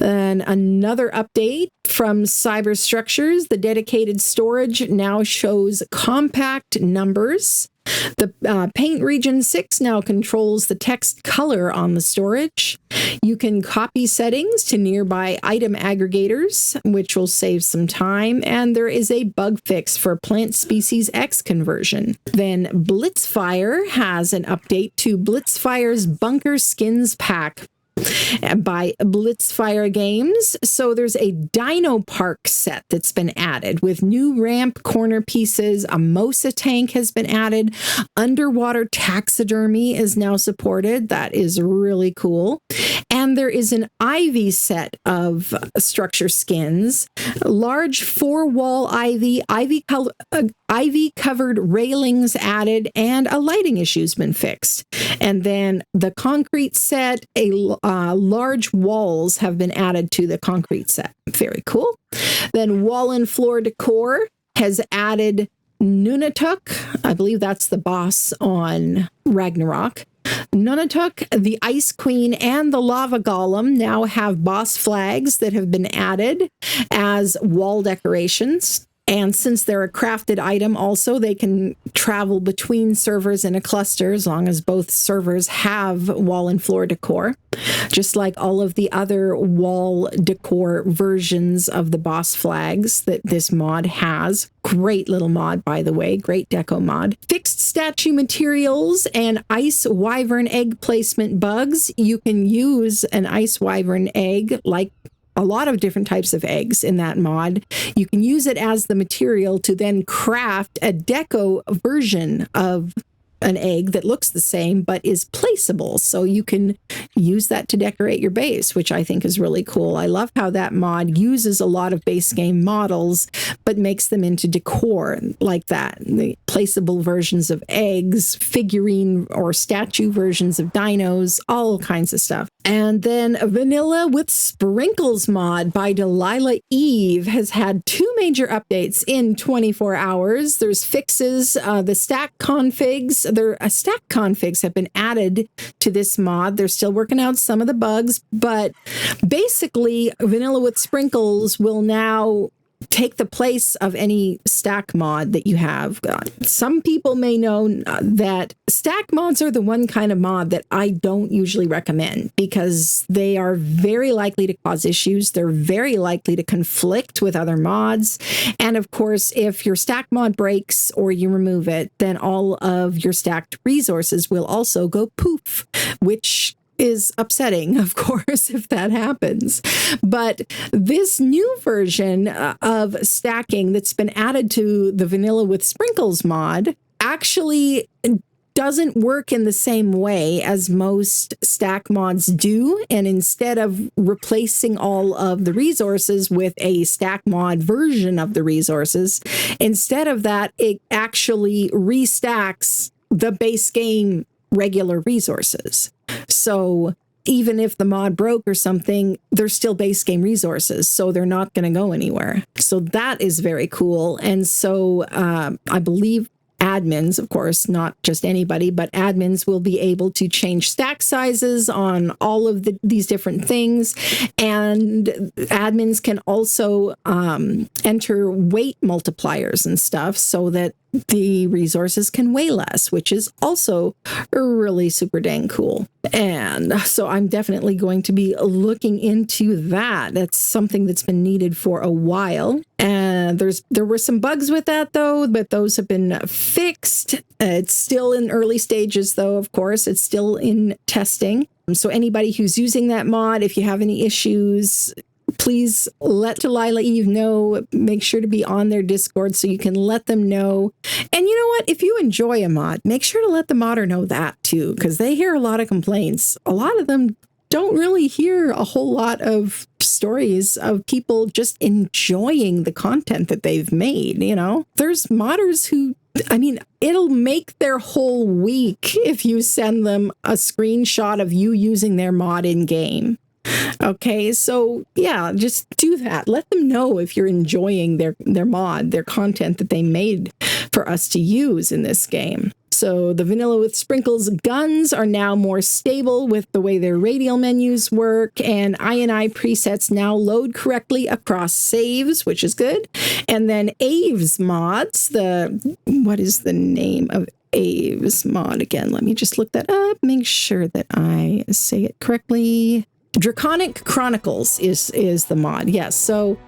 And another update from Cyber Structures, the dedicated storage now shows compact numbers. The Paint Region 6 now controls the text color on the storage. You can copy settings to nearby item aggregators, which will save some time. And there is a bug fix for Plant Species X conversion. Then Blitzfire has an update to Blitzfire's Bunker Skins Pack by Blitzfire Games. So there's a Dino Park set that's been added with new ramp corner pieces. A Mosa tank has been added. Underwater taxidermy is now supported. That is really cool. And there is an ivy set of structure skins, large 4-wall ivy covered railings added, and a lighting issue's been fixed. And then the concrete set, large walls have been added to the concrete set. Very cool. Then wall and floor decor has added Nunatuk. I believe that's the boss on Ragnarok. Nunatuk, the Ice Queen, and the Lava Golem now have boss flags that have been added as wall decorations. And since they're a crafted item also, they can travel between servers in a cluster as long as both servers have wall and floor decor, just like all of the other wall decor versions of the boss flags that this mod has. Great little mod, by the way. Great deco mod. Fixed statue materials and ice wyvern egg placement bugs. You can use an ice wyvern egg like a lot of different types of eggs in that mod. You can use it as the material to then craft a deco version of an egg that looks the same but is placeable. So you can use that to decorate your base, which I think is really cool. I love how that mod uses a lot of base game models but makes them into decor like that. The placeable versions of eggs, figurine or statue versions of dinos, all kinds of stuff. And then Vanilla with Sprinkles mod by Delilah Eve has had 2 major updates in 24 hours. There's fixes, the stack configs. Stack configs have been added to this mod. They're still working out some of the bugs, but basically Vanilla with Sprinkles will now take the place of any stack mod that you have. Some people may know that stack mods are the one kind of mod that I don't usually recommend because they are very likely to cause issues. They're very likely to conflict with other mods. And of course, if your stack mod breaks or you remove it, then all of your stacked resources will also go poof, which is upsetting, of course, if that happens. But this new version of stacking that's been added to the Vanilla with Sprinkles mod actually doesn't work in the same way as most stack mods do. And instead of replacing all of the resources with a stack mod version of the resources, instead of that, it actually restacks the base game regular resources. So even if the mod broke or something, they're still base game resources, so they're not going to go anywhere. So that is very cool. And so I believe admins, of course, not just anybody, but admins will be able to change stack sizes on all of these different things. And admins can also enter weight multipliers and stuff so that the resources can weigh less, which is also really super dang cool. And so I'm definitely going to be looking into that. That's something that's been needed for a while. And there were some bugs with that, though, but those have been fixed. It's still in early stages, though, of course. It's still in testing. So anybody who's using that mod, if you have any issues, please let Delilah Eve know. Make sure to be on their Discord so you can let them know. And you know what? If you enjoy a mod, make sure to let the modder know that too, because they hear a lot of complaints. A lot of them don't really hear a whole lot of stories of people just enjoying the content that they've made. You know, there's modders who, I mean, it'll make their whole week if you send them a screenshot of you using their mod in game. Okay, so yeah, just do that. Let them know if you're enjoying their mod, their content that they made for us to use in this game. So the Vanilla with Sprinkles guns are now more stable with the way their radial menus work, and I presets now load correctly across saves, which is good. And then Aves mods, what is the name of Aves mod again? Let me just look that up, make sure that I say it correctly. Draconic Chronicles is the mod. Yes. So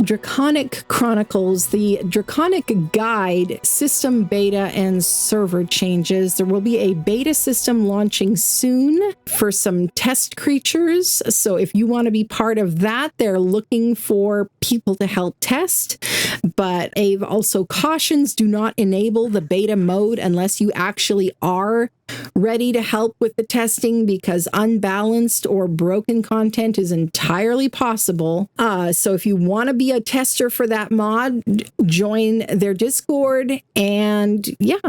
Draconic Chronicles, the Draconic Guide system beta and server changes. There will be a beta system launching soon for some test creatures. So if you want to be part of that, they're looking for people to help test. But Ave also cautions, do not enable the beta mode unless you actually are ready to help with the testing, because unbalanced or broken content is entirely possible. So if you want to be a tester for that mod, join their Discord and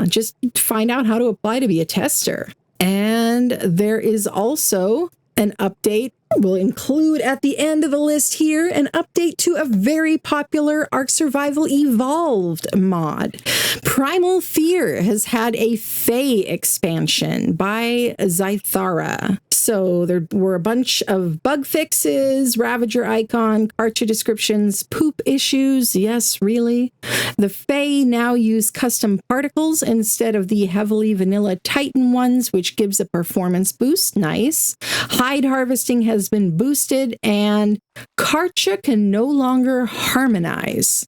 just find out how to apply to be a tester. And there is also an update. We'll include at the end of the list here an update to a very popular Ark Survival Evolved mod. Primal Fear has had a Fae expansion by Zythara. So there were a bunch of bug fixes, Ravager icon, Karcha descriptions, poop issues. Yes, really. The Fae now use custom particles instead of the heavily vanilla Titan ones, which gives a performance boost. Nice. Hide harvesting has been boosted, and Karcha can no longer harmonize.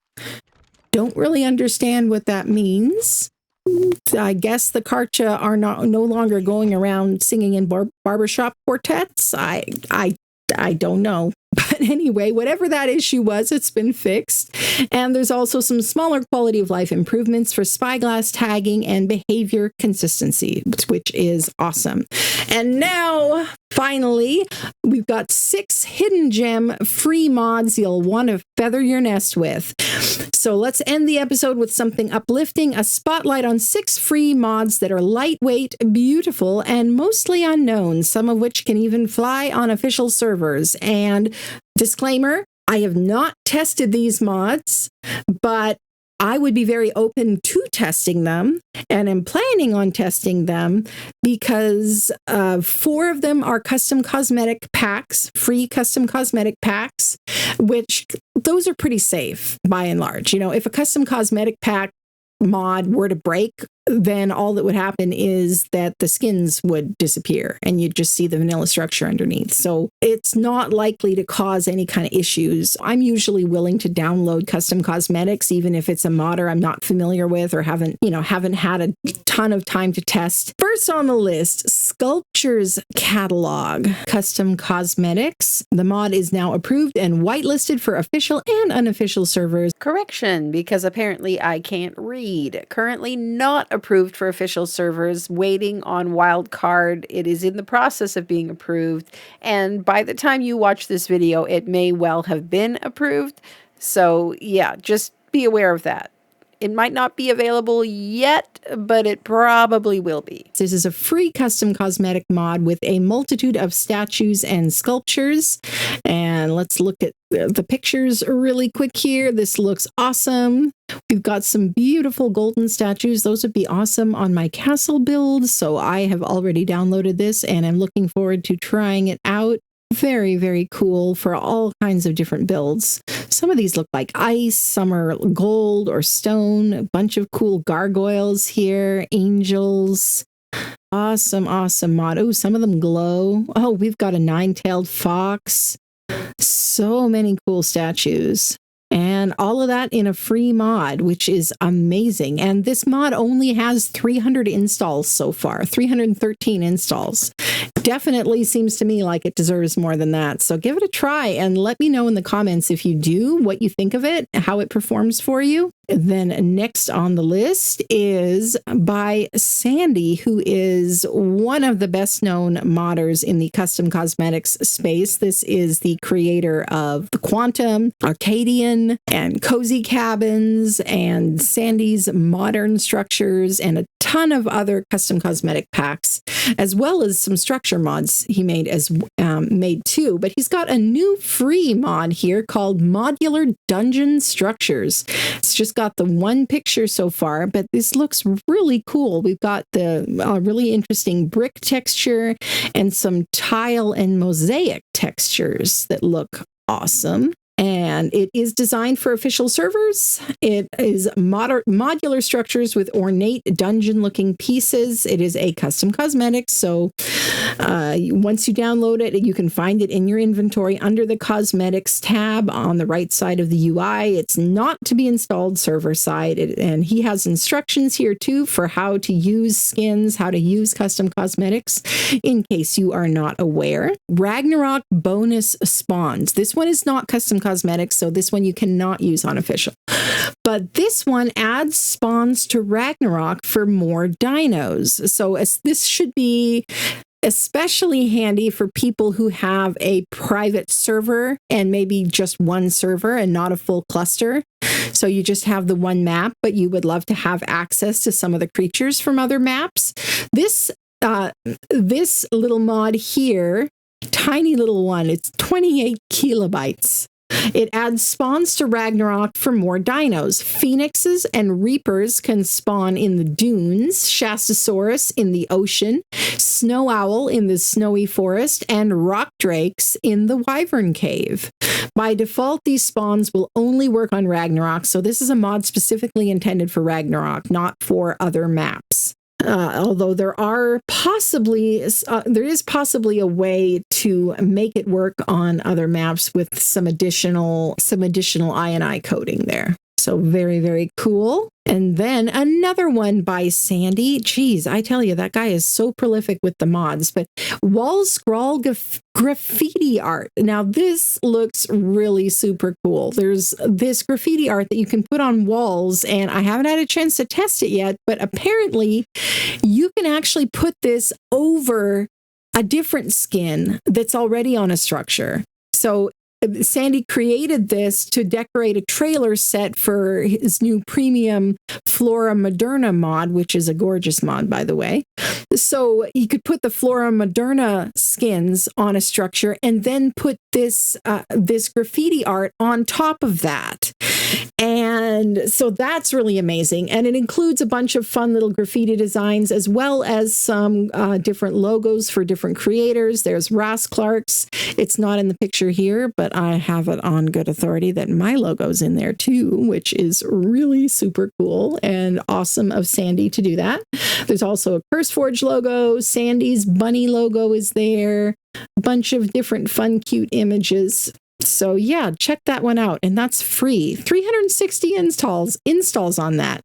Don't really understand what that means. I guess the Karcha are no longer going around singing in barbershop quartets. I don't know. But anyway, whatever that issue was, it's been fixed. And there's also some smaller quality of life improvements for spyglass tagging and behavior consistency, which is awesome. And now, finally, we've got 6 hidden gem free mods you'll want to feather your nest with. So let's end the episode with something uplifting, a spotlight on 6 free mods that are lightweight, beautiful, and mostly unknown, some of which can even fly on official servers. And disclaimer, I have not tested these mods, but I would be very open to testing them, and am planning on testing them because 4 of them are custom cosmetic packs, free custom cosmetic packs, which those are pretty safe by and large. If a custom cosmetic pack mod were to break, then all that would happen is that the skins would disappear and you'd just see the vanilla structure underneath. So it's not likely to cause any kind of issues. I'm usually willing to download custom cosmetics, even if it's a modder I'm not familiar with or haven't had a ton of time to test. First on the list, Sculptures Catalog Custom Cosmetics. The mod is now approved and whitelisted for official and unofficial servers. Correction, because apparently I can't read. Currently not approved for official servers, waiting on wildcard. It is in the process of being approved, and by the time you watch this video, it may well have been approved. So yeah, just be aware of that. It might not be available yet, but it probably will be. This is a free custom cosmetic mod with a multitude of statues and sculptures. And let's look at the pictures really quick here. This looks awesome. We've got some beautiful golden statues. Those would be awesome on my castle build. So I have already downloaded this and I'm looking forward to trying it out. Very, very cool for all kinds of different builds. Some of these look like ice, some are gold or stone, a bunch of cool gargoyles here, angels. Awesome, awesome mod. Oh, some of them glow. Oh, we've got a 9-tailed fox. So many cool statues. And all of that in a free mod, which is amazing. And this mod only has 300 installs so far, 313 installs. Definitely seems to me like it deserves more than that. So give it a try and let me know in the comments if you do, what you think of it, how it performs for you. Then next on the list is by Sandy, who is one of the best known modders in the custom cosmetics space. This is the creator of the Quantum, Arcadian, and Cozy Cabins, and Sandy's Modern Structures, and a ton of other custom cosmetic packs, as well as some structure mods he made too. But he's got a new free mod here called Modular Dungeon Structures. It's just got the one picture so far, but this looks really cool. We've got the really interesting brick texture and some tile and mosaic textures that look awesome. And it is designed for official servers. It is modular structures with ornate dungeon-looking pieces. It is a custom cosmetic, so once you download it, you can find it in your inventory under the Cosmetics tab on the right side of the UI. It's not to be installed server-side, and he has instructions here too for how to use skins, how to use custom cosmetics, in case you are not aware. Ragnarok bonus spawns. This one is not custom cosmetics, so this one you cannot use on official. But this one adds spawns to Ragnarok for more dinos. So this should be especially handy for people who have a private server and maybe just one server and not a full cluster. So you just have the one map, but you would love to have access to some of the creatures from other maps. This little mod here, tiny little one, it's 28 kilobytes. It adds spawns to Ragnarok for more dinos. Phoenixes and Reapers can spawn in the dunes, Shastasaurus in the ocean, Snow Owl in the snowy forest, and Rock Drakes in the Wyvern Cave. By default, these spawns will only work on Ragnarok, so this is a mod specifically intended for Ragnarok, not for other maps. Although there is possibly a way to make it work on other maps with some additional I&I coding there. So very, very cool. And then another one by Sandy. Geez, I tell you, that guy is so prolific with the mods. But wall scroll graffiti art. Now, this looks really super cool. There's this graffiti art that you can put on walls, and I haven't had a chance to test it yet, but apparently you can actually put this over a different skin that's already on a structure. So Sandy created this to decorate a trailer set for his new premium Flora Moderna mod, which is a gorgeous mod, by the way. So you could put the Flora Moderna skins on a structure and then put this graffiti art on top of that. And And so that's really amazing. And it includes a bunch of fun little graffiti designs, as well as some different logos for different creators. There's Ross Clark's. It's not in the picture here, but I have it on good authority that my logo's in there too, which is really super cool and awesome of Sandy to do that. There's also a Curseforge logo. Sandy's bunny logo is there. A bunch of different fun, cute images. So yeah, check that one out. And that's free. 360 installs on that.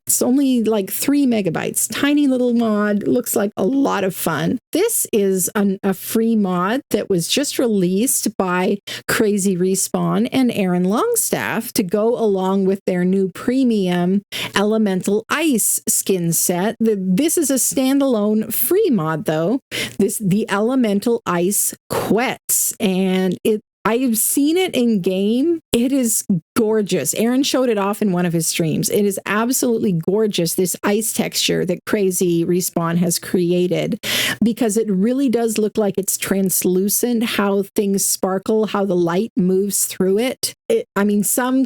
It's only like 3 megabytes. Tiny little mod. Looks like a lot of fun. This is a free mod that was just released by Crazy Respawn and Aaron Longstaff to go along with their new premium Elemental Ice skin set. This is a standalone free mod though. The Elemental Ice Quetz, and I've seen it in game. It is gorgeous. Aaron showed it off in one of his streams. It is absolutely gorgeous, this ice texture that Crazy Respawn has created, because it really does look like it's translucent, how things sparkle, how the light moves through it.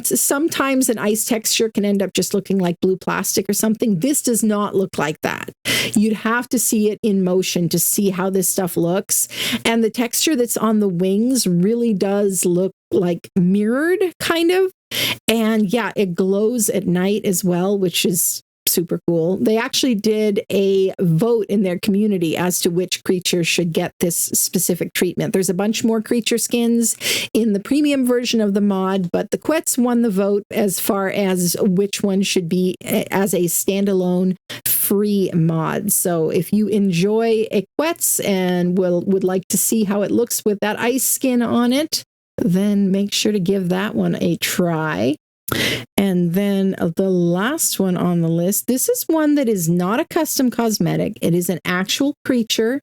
Sometimes an ice texture can end up just looking like blue plastic or something. This does not look like that. You'd have to see it in motion to see how this stuff looks. And the texture that's on the wings really does look like mirrored, kind of. And yeah, it glows at night as well, which is super cool. They actually did a vote in their community as to which creature should get this specific treatment. There's a bunch more creature skins in the premium version of the mod, but the Quetz won the vote as far as which one should be as a standalone free mod. So if you enjoy a Quetz and would like to see how it looks with that ice skin on it, then make sure to give that one a try. And then the last one on the list, this is one that is not a custom cosmetic. It is an actual creature,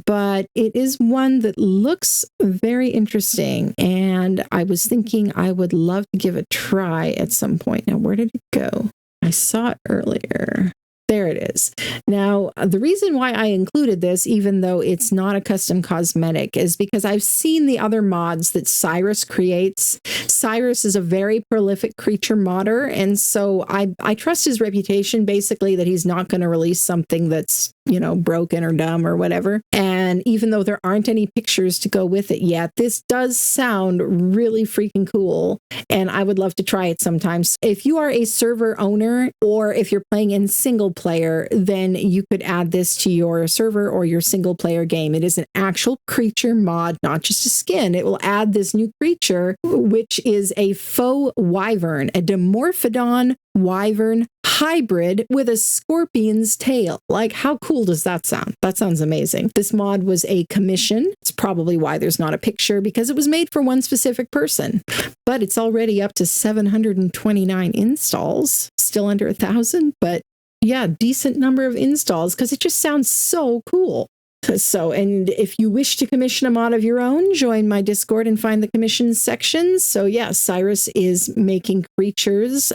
but it is one that looks very interesting. And I was thinking I would love to give a try at some point. Now, where did it go? I saw it earlier. There it is. Now, the reason why I included this, even though it's not a custom cosmetic, is because I've seen the other mods that Cyrus creates. Cyrus is a very prolific creature modder, and so I trust his reputation, basically, that he's not going to release something that's, broken or dumb or whatever. And even though there aren't any pictures to go with it yet, this does sound really freaking cool, and I would love to try it sometimes. If you are a server owner, or if you're playing in single player, then you could add this to your server or your single player game. It is an actual creature mod, not just a skin. It will add this new creature, which is a faux wyvern, a Dimorphodon wyvern hybrid with a scorpion's tail. Like, how cool does that sound? That sounds amazing. This mod was a commission. It's probably why there's not a picture, because it was made for one specific person. But it's already up to 729 installs, still under 1,000, but yeah, decent number of installs, because it just sounds so cool. So, and if you wish to commission a mod of your own, join my Discord and find the commissions section. So yeah, Cyrus is making creatures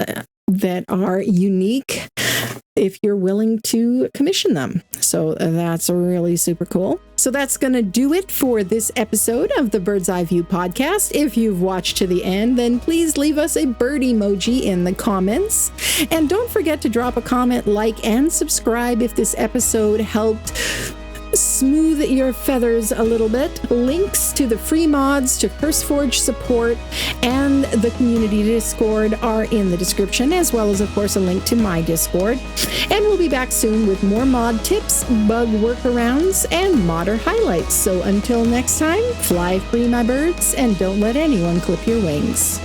that are unique if you're willing to commission them. So that's really super cool. So that's going to do it for this episode of the Bird's Eye View podcast. If you've watched to the end, then please leave us a bird emoji in the comments. And don't forget to drop a comment, like, and subscribe if this episode helped smooth your feathers a little bit. Links to the free mods, to Curseforge support, and the community Discord are in the description, as well as, of course, a link to my Discord. And we'll be back soon with more mod tips, bug workarounds, and modder highlights. So until next time, fly free, my birds, and don't let anyone clip your wings.